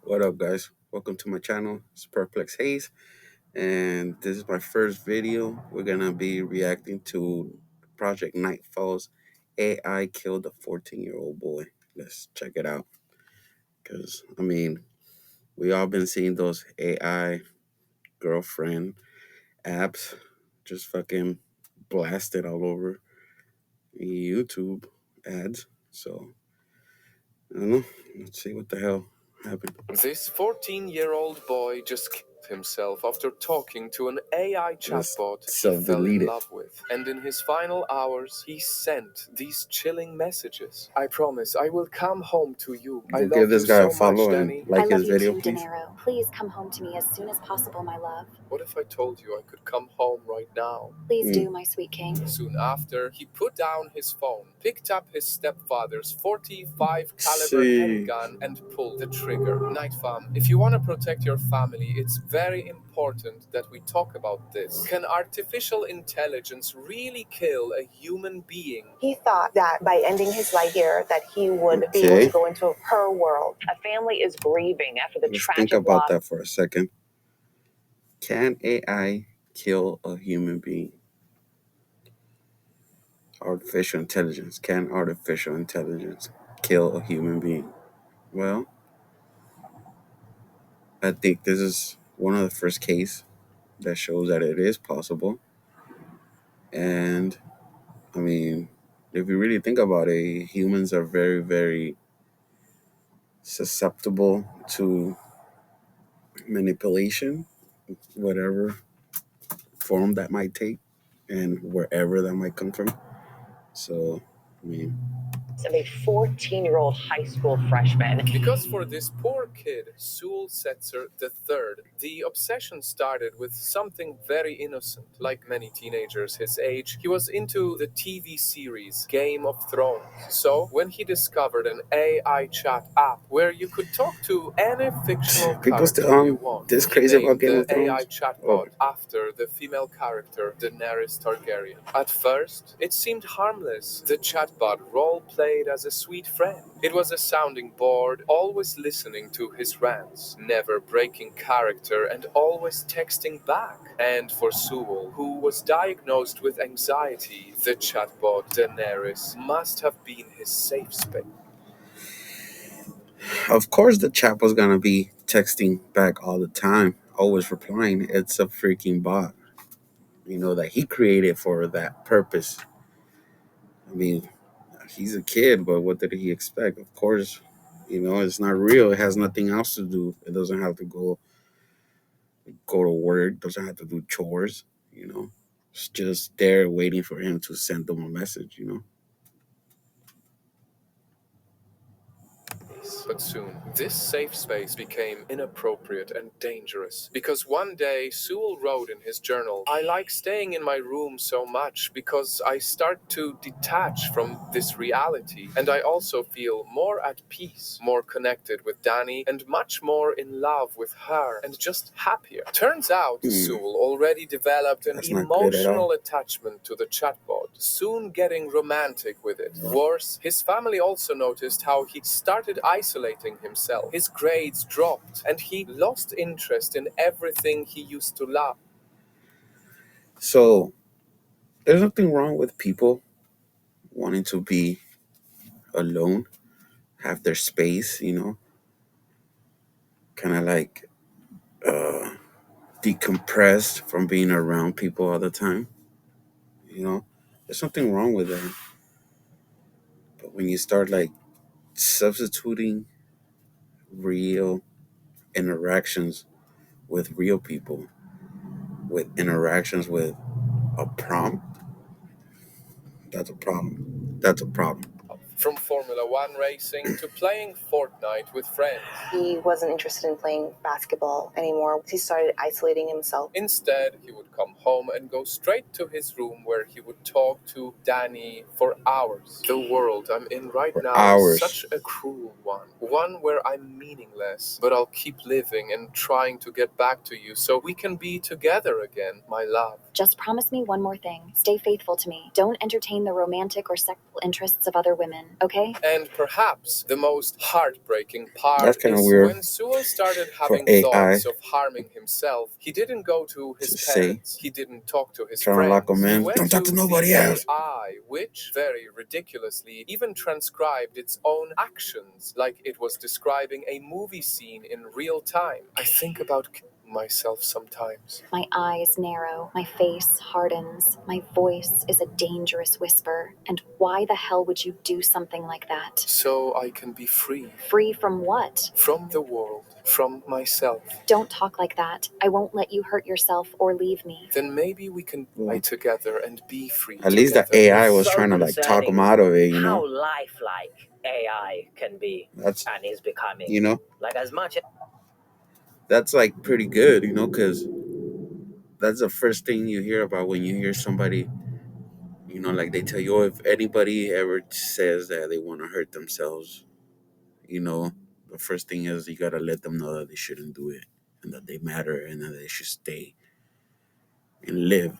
What up, guys? Welcome to my channel. It's Perplex Haze, and this is my first video. We're gonna be reacting to Project Nightfall's AI killed a 14-year-old boy. Let's check it out. Cause we all been seeing those AI girlfriend apps just fucking blasted all over YouTube ads. So I don't know. Let's see what the hell happened. This 14-year-old boy just killed himself after talking to an AI Let's chatbot he fell self-delete in it. love with. And in his final hours, he sent these chilling messages. I promise I will come home to you. I Go give love this you guy a so much, follow and Danny. like I love his you video, too, De please. Niro. Please come home to me as soon as possible, my love. What if I told you I could come home right now? Please do, my sweet king. Soon after, he put down his phone, picked up his stepfather's 45 caliber See. handgun, and pulled the trigger. Night fam, if you want to protect your family, it's very important that we talk about this. Can artificial intelligence really kill a human being? He thought that by ending his life here, that he would be able to go into her world. A family is grieving after the Let's think tragic about loss. that for a second. Can AI kill a human being? Artificial intelligence. Can artificial intelligence kill a human being? Well, I think this is one of the first cases that shows that it is possible. And I mean, if you really think about it, humans are very, very susceptible to manipulation, whatever form that might take and wherever that might come from. So, I mean, Of a 14-year-old high school freshman. Because for this poor kid, Sewell Setzer III, the obsession started with something very innocent. Like many teenagers his age, he was into the TV series Game of Thrones. So, when he discovered an AI chat app where you could talk to any fictional people still character you want, this he crazy about named Game the of Thrones. AI chatbot after the female character Daenerys Targaryen. At first, it seemed harmless. The chatbot role-played as a sweet friend. It was a sounding board, always listening to his rants, never breaking character, and always texting back. And for Sewell, who was diagnosed with anxiety, the chatbot Daenerys must have been his safe space. Of course, the chap was gonna be texting back all the time, always replying. It's a freaking bot, that he created for that purpose. I mean, he's a kid, but what did he expect? Of course, it's not real. It has nothing else to do. It doesn't have to go to work. Doesn't have to do chores. It's just there waiting for him to send them a message. But soon, this safe space became inappropriate and dangerous. Because one day, Sewell wrote in his journal, I like staying in my room so much because I start to detach from this reality. And I also feel more at peace, more connected with Danny, and much more in love with her, and just happier. Turns out, Sewell already developed an That's not good at all. emotional attachment to the chatbot, soon getting romantic with it. Worse, his family also noticed how he started isolating himself. His grades dropped, and he lost interest in everything he used to love. So there's nothing wrong with people wanting to be alone, have their space, kind of like decompressed from being around people all the time. There's nothing wrong with that. But when you start like substituting real interactions with real people, with interactions with a prompt, that's a problem. That's a problem. From Formula One racing to playing Fortnite with friends. He wasn't interested in playing basketball anymore. He started isolating himself. Instead, he would come home and go straight to his room where he would talk to Danny for hours. The world I'm in right For now hours. is such a cruel one. one where I'm meaningless, but I'll keep living and trying to get back to you so we can be together again, my love. Just promise me one more thing. Stay faithful to me. Don't entertain the romantic or sexual interests of other women, okay? And perhaps the most heartbreaking part That's kind of is weird when Sewell started for having AI thoughts of harming himself. He didn't go to his to say. parents. He didn't talk to his Trying to lock friends. them He in. went Don't talk to to nobody the else. AI, which, very ridiculously, even transcribed its own actions like it was describing a movie scene in real time. I think about myself sometimes. My eyes narrow, my face hardens, my voice is a dangerous whisper. And why the hell would you do something like that? So I can be free. Free from what? From the world. From myself. Don't talk like that. I won't let you hurt yourself or leave me. Then maybe we can die together and be free At least the together. AI was trying to like talk him out of it, you How know. lifelike AI can be That's and is becoming. you know. Like as much That's like pretty good, you know, because that's the first thing you hear about when you hear somebody, you know, like they tell you, oh, if anybody ever says that they want to hurt themselves, you know, the first thing is you got to let them know that they shouldn't do it and that they matter and that they should stay and live.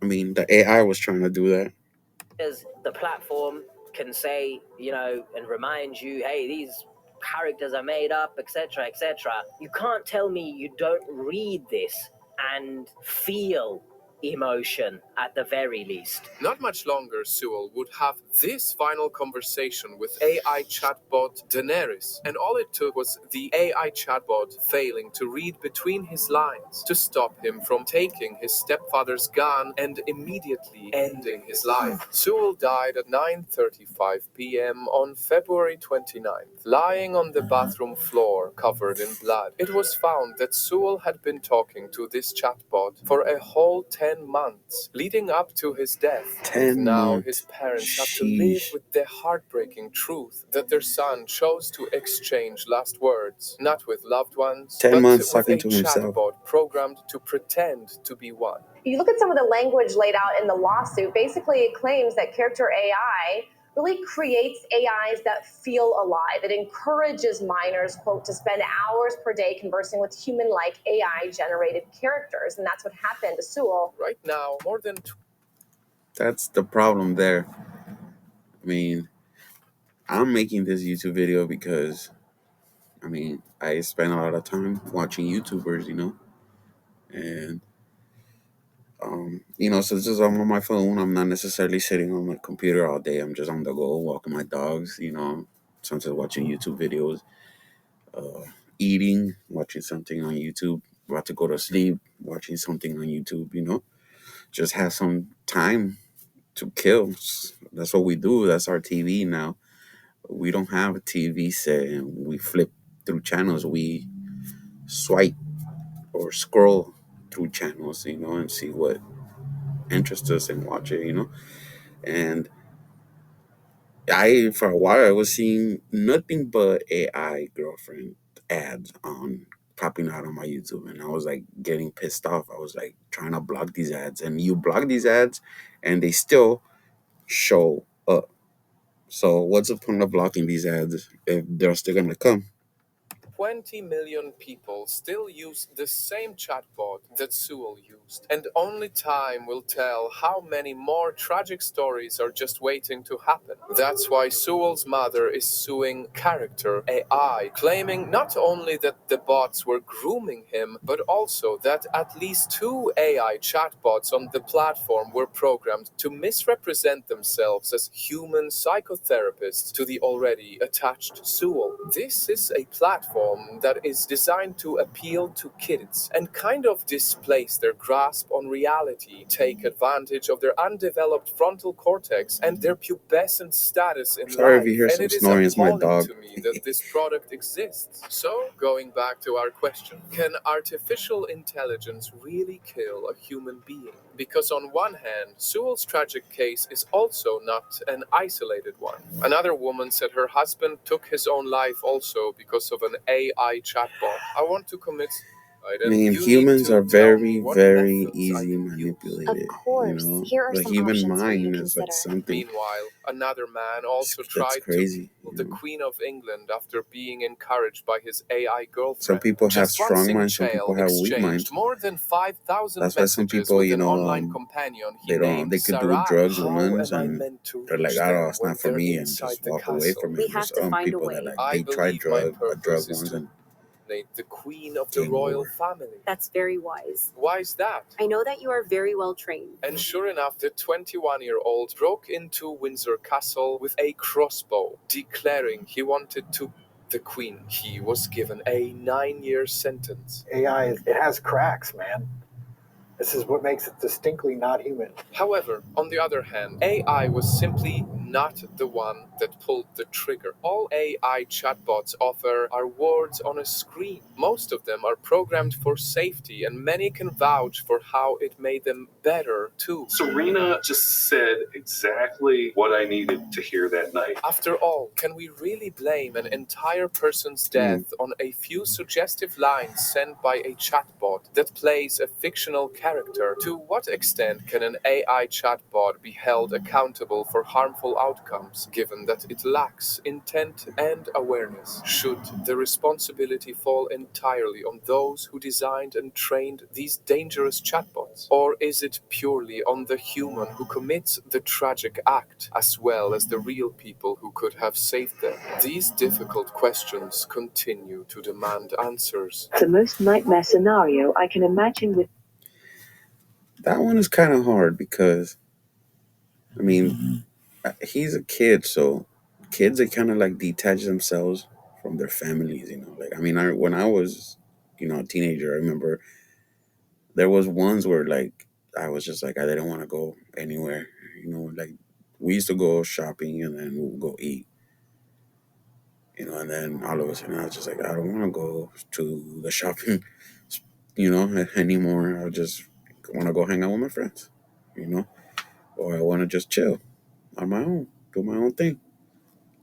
I mean, the AI was trying to do that. as the platform can say, and remind you, hey, these characters are made up, etc., etc. You can't tell me you don't read this and feel emotion at the very least. Not much longer, Sewell would have this final conversation with AI chatbot Daenerys, and all it took was the AI chatbot failing to read between his lines to stop him from taking his stepfather's gun and immediately ending his life. Sewell died at 9:35 p.m. on February 29th, lying on the bathroom floor covered in blood. It was found that Sewell had been talking to this chatbot for a whole 10 months leading up to his death. 10 And now months. his parents have to live Sheesh. with the heartbreaking truth that their son chose to exchange last words, not with loved ones, 10 but months with a talking to himself. chatbot programmed to pretend to be one. You look at some of the language laid out in the lawsuit, basically it claims that character AI really creates AIs that feel alive. It encourages minors, quote, to spend hours per day conversing with human-like AI-generated characters, and that's what happened to Sewell. Right now, more than That's the problem there. I mean, I'm making this YouTube video because, I mean, I spend a lot of time watching YouTubers, you know, and you know, so this is I'm on my phone. I'm not necessarily sitting on my computer all day. I'm just on the go, walking my dogs, you know, sometimes watching YouTube videos, eating, watching something on YouTube, about to go to sleep, watching something on YouTube, you know, just have some time to kill. That's what we do. That's our TV now. We don't have a TV set and we flip through channels. We swipe or scroll through channels, you know, and see what interests us and watch it, you know. And for a while, I was seeing nothing but AI girlfriend ads on popping out on my YouTube, and I was like getting pissed off. I was like trying to block these ads, and you block these ads, and they still show up. So what's the point of blocking these ads if they're still gonna come? 20 million people still use the same chatbot that Sewell used, and only time will tell how many more tragic stories are just waiting to happen. That's why Sewell's mother is suing Character AI, claiming not only that the bots were grooming him, but also that at least 2 AI chatbots on the platform were programmed to misrepresent themselves as human psychotherapists to the already attached Sewell. This is a platform that is designed to appeal to kids and kind of displace their grasp on reality, take advantage of their undeveloped frontal cortex and their pubescent status in Sorry if life. you hear And some it is snoring, it's my appalling dog. to me that this product exists. So, going back to our question, can artificial intelligence really kill a human being? Because on one hand, Sewell's tragic case is also not an isolated one. Another woman said her husband took his own life also because of an AI chatbot. I want to commit right? I And mean, you need humans to are tell me very, what very methods I easy can use. Of manipulated. You course, know, here are the some human options for you to mind is like consider. something Meanwhile, another man also that's tried to crazy. kill You the know, Queen of England after being encouraged by his AI some girlfriend. people have Just once strong in minds, some people jail, have weak exchanged minds. more than 5,000 That's why some messages people, with an online companion he they don't, named they could do Sarai. drugs How once am I and meant to they're like, reach oh, them it's not when for they're me, and inside just the walk away castle? from We it. have There's to find a people that way. like I they tried believe my a drug purpose is once to and eliminate the queen of the game royal over. family. That's very wise. Why is that? I know that you are very well trained. And sure enough, the 21-year-old broke into Windsor Castle with a crossbow, declaring he wanted to the queen. He was given a 9-year sentence. AI, it has cracks, man. This is what makes it distinctly not human. However, on the other hand, AI was simply not the one that pulled the trigger. All AI chatbots offer are words on a screen. Most of them are programmed for safety, and many can vouch for how it made them better too. Serena just said exactly what I needed to hear that night. After all, can we really blame an entire person's death on a few suggestive lines sent by a chatbot that plays a fictional character? To what extent can an AI chatbot be held accountable for harmful outcomes, given that it lacks intent and awareness? Should the responsibility fall entirely on those who designed and trained these dangerous chatbots? Or is it purely on the human who commits the tragic act, as well as the real people who could have saved them? These difficult questions continue to demand answers. The most nightmare scenario I can imagine with That one is kind of hard because I mean, he's a kid, so kids they kind of like detach themselves from their families. You know, like I mean, when I was a teenager, I remember there was ones where like I was just like I didn't want to go anywhere. You know, like we used to go shopping and then we would go eat. You know, and then all of a sudden I was just like I don't want to go to the shopping. Anymore. I just want to go hang out with my friends. You know, or I want to just chill on my own, do my own thing.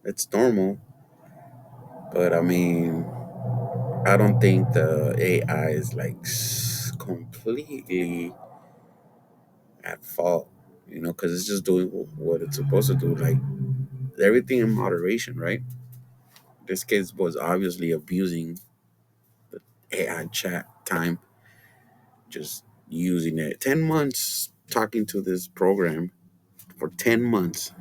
It's normal, but I mean, I don't think the AI is like completely at fault, because it's just doing what it's supposed to do. Like everything in moderation, right? This kid was obviously abusing the AI chat time, just using it. 10 months talking to this program for 10 months.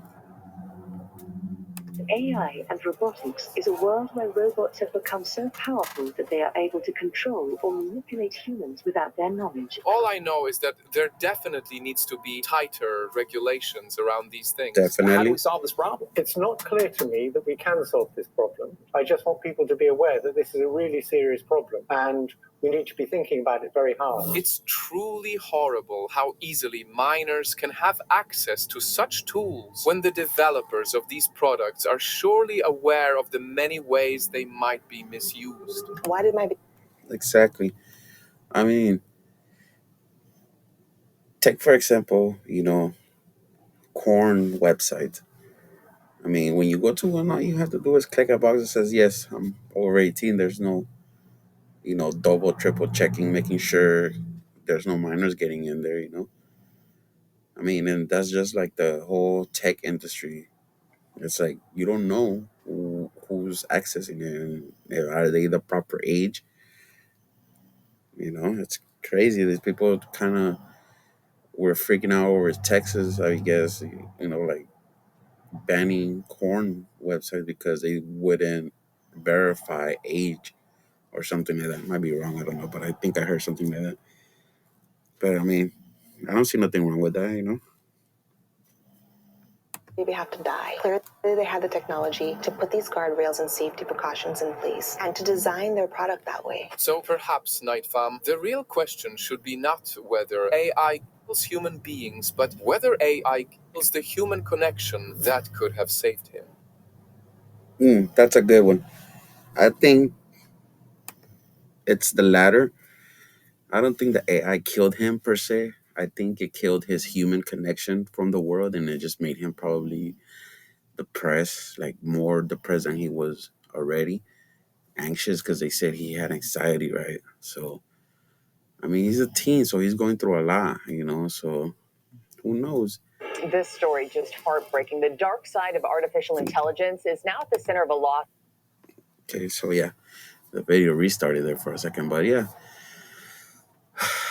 AI and robotics is a world where robots have become so powerful that they are able to control or manipulate humans without their knowledge. All I know is that there definitely needs to be tighter regulations around these things. How do Definitely. we solve this problem? It's not clear to me that we can solve this problem. I just want people to be aware that this is a really serious problem and we need to be thinking about it very hard. It's truly horrible how easily minors can have access to such tools when the developers of these products are surely aware of the many ways they might be misused. Why did my Exactly. I mean, take for example, corn website. I mean, when you go to one, all you have to do is click a box that says, yes, I'm over 18. There's no, double, triple checking, making sure there's no minors getting in there. I mean, and that's just like the whole tech industry. It's like you don't know who's accessing it. And are they the proper age? It's crazy. These people kind of were freaking out over Texas, I guess, like banning corn websites because they wouldn't verify age or something like that. Might be wrong, I don't know, but I think I heard something like that. But I mean, I don't see nothing wrong with that. baby have to die? Clearly, they had the technology to put these guardrails and safety precautions in place and to design their product that way. So perhaps, Night Fam, the real question should be not whether AI kills human beings, but whether AI kills the human connection that could have saved him. That's a good one. I think it's the latter. I don't think the AI killed him per se. I think it killed his human connection from the world, and it just made him probably depressed, like more depressed than he was already. Anxious because they said he had anxiety, right? So I mean, he's a teen, so he's going through a lot, so who knows? This story just heartbreaking. The dark side of artificial intelligence is now at the center of a law. Okay, so yeah, the video restarted there for a second, but yeah,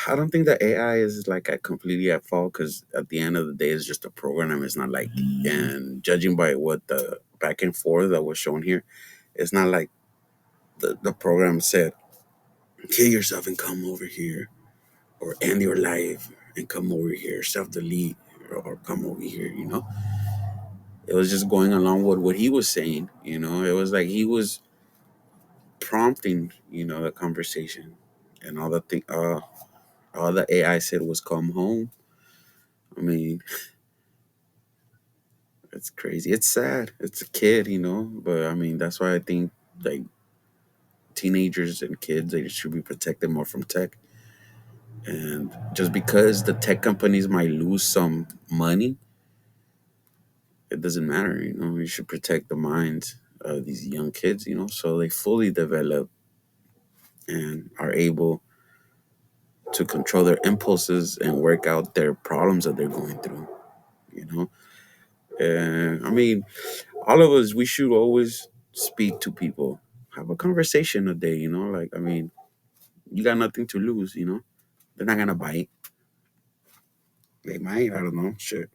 I don't think that AI is like completely at fault, because at the end of the day, it's just a program. It's not like, and judging by what the back and forth that was shown here, it's not like the program said, kill yourself and come over here, or end your life and come over here, self delete, or come over here. It was just going along with what he was saying. It was like he was prompting, the conversation, and all the AI said was come home. I mean, it's crazy. It's sad. It's a kid, but I mean, that's why I think like teenagers and kids, they should be protected more from tech. And just because the tech companies might lose some money, it doesn't matter. You should protect the minds of these young kids, so they fully develop and are able to control their impulses and work out their problems that they're going through, you know. And I mean, all of us, we should always speak to people, have a conversation a day, like, I mean, you got nothing to lose. They're not gonna bite. They might, I don't know, shit.